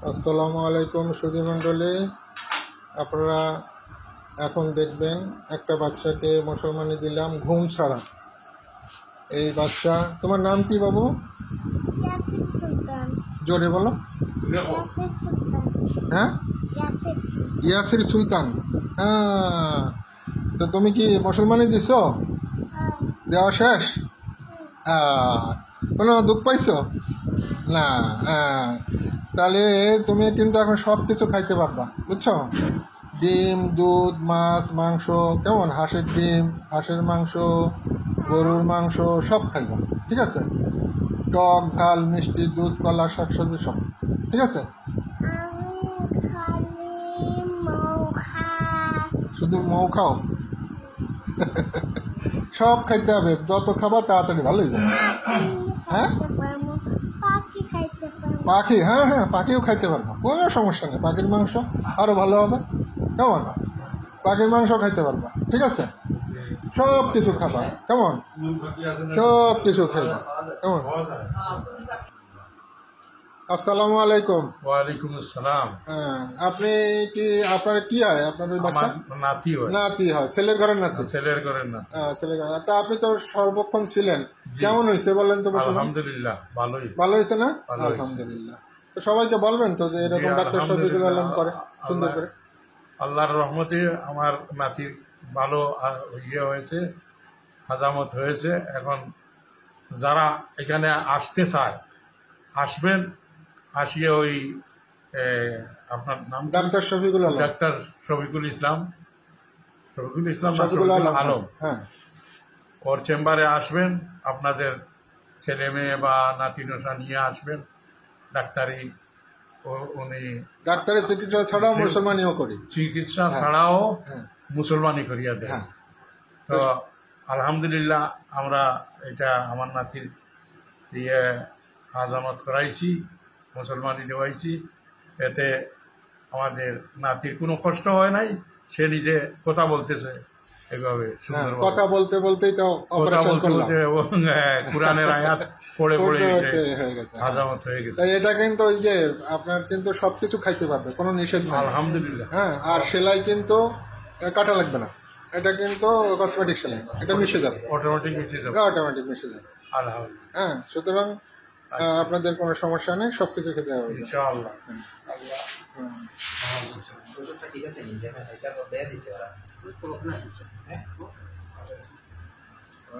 আসসালামু আলাইকুম সুধীমণ্ডলী, আপনারা এখন দেখবেন একটা বাচ্চাকে মুসলমানি দিলাম ঘুম ছাড়া। এই বাচ্চা, তোমার নাম কি বাবু? ইয়াসির সুলতান। জোরে বলো। ইয়াসির সুলতান। হ্যাঁ, ইয়াসির সুলতান। ইয়াসির সুলতান। হ্যাঁ, তো তুমি কি মুসলমানি দিছো? দেওয়া শেষ? কোনো দুঃখ পাইছো না? তাহলে তুমি কিন্তু এখন সব কিছু খাইতে পারবা, বুঝছো? ডিম, দুধ, মাছ, মাংস, কেমন হাঁসের ডিম, হাঁসের মাংস, গরুর মাংস সব খাইবা, ঠিক আছে? টক, ঝাল, মিষ্টি, দুধ, কলা, শাকসবজি সব, ঠিক আছে? আমি খালি মৌ খাই। শুধু মৌ খাও? সব খাইতে হবে, যত খাবা তাড়াতাড়ি ভালোই যাবে। হ্যাঁ, পাখি খাইতে পারবো। পাখি, হ্যাঁ হ্যাঁ, পাখিও খাইতে পারবো, কোনো সমস্যা নেই। পাখির মাংস আরও ভালো হবে, কেমন? পাখির মাংস খাইতে পারবা, ঠিক আছে? সব কিছু খাবা, কেমন? সব কিছু খাইবা, কেমন? আসসালামু আলাইকুম। ওয়ালাইকুম আসসালাম। হ্যাঁ, আপনি কি, আপনার কি হয়? আপনার ওই বাচ্চা আমার নাতি হয়। নাতি হয়, ছেলের ঘরের নাতি? ছেলের করেন না। ছেলের ঘরের। তা আপনি তো সর্বক্ষণ ছিলেন, কেমন হয়েছে বলেন তো? আলহামদুলিল্লাহ ভালোই। ভালো হয়েছে না? ভালো হয়েছে। আলহামদুলিল্লাহ। তো সবাইকে বলবেন তো যে এরকম ডাক্তার শফিকুল আলম করে সুন্দর করে। আল্লাহর রহমতে আমার নাতির ভালো ইয়ে হয়েছে, হাজামত হয়েছে। এখন যারা এখানে আসতে চায় আসবেন, আসিয়ে ওই আপনার নাম কি? ডাক্তার শফিকুল আলম। ডাক্তার শফিকুল ইসলাম, শফিকুল ইসলাম না, শফিকুল শফিকুল আলম, আলম। হ্যাঁ। ওর চেম্বারে আসবেন, আপনাদের ছেলে মেয়ে বা নাতি নোসা নিয়ে আসবেন। ডাক্তারি উনি ডাক্তারের চিকিৎসা ছাড়াও মুসলমানিও করি। চিকিৎসা হ্যাঁ। ছাড়াও হ্যাঁ। মুসলমানি করিয়া দেন। হ্যাঁ। তো আলহামদুলিল্লাহ আমরা এটা আমার নাতির দিয়ে আজামত করাইছি, মুসলমানি দেওয়াইছি। এতে আমাদের নাতির কোনো কষ্ট হয় নাই, সে নিজে কথা বলতেছে এভাবে সুন্দর কথা বলতে বলতেই তো কথা অপারেশন বলতে করলাম। বলতে এবং কোরআনের আয়াত পড়ে পড়ে হয়ে গেছে। আজামত হয়ে গেছে। তাই এটা কিন্তু ওই যে আপনার কিন্তু সবকিছু খাইতে পারবে, কোনো নিষেধ নেই। আলহামদুলিল্লাহ। হ্যাঁ, আর সেলাই কিন্তু কাটা লাগবে না, এটা কিন্তু কসমেটিক সেলাই, এটা মিশে যাবে, অটোমেটিক মিশে যাবে। অটোমেটিক মিশে যাবে। আলহামদুলিল্লাহ। হ্যাঁ, সুতরাং আপনাদের কোনো সমস্যা নেই, সবকিছু খেতে হবে। ইনশাআল্লাহ।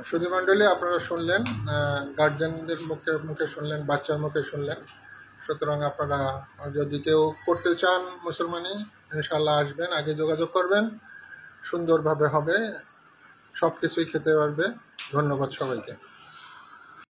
সুধীমণ্ডলী, আপনারা শুনলেন, গার্জেনদের মুখে মুখে শুনলেন, বাচ্চার মুখে শুনলেন। সুতরাং আপনারা যদি কেউ করতে চান মুসলমানি, ইনশাআল্লাহ আসবেন, আগে যোগাযোগ করবেন, সুন্দরভাবে হবে, সব কিছুই খেতে পারবে। ধন্যবাদ সবাইকে।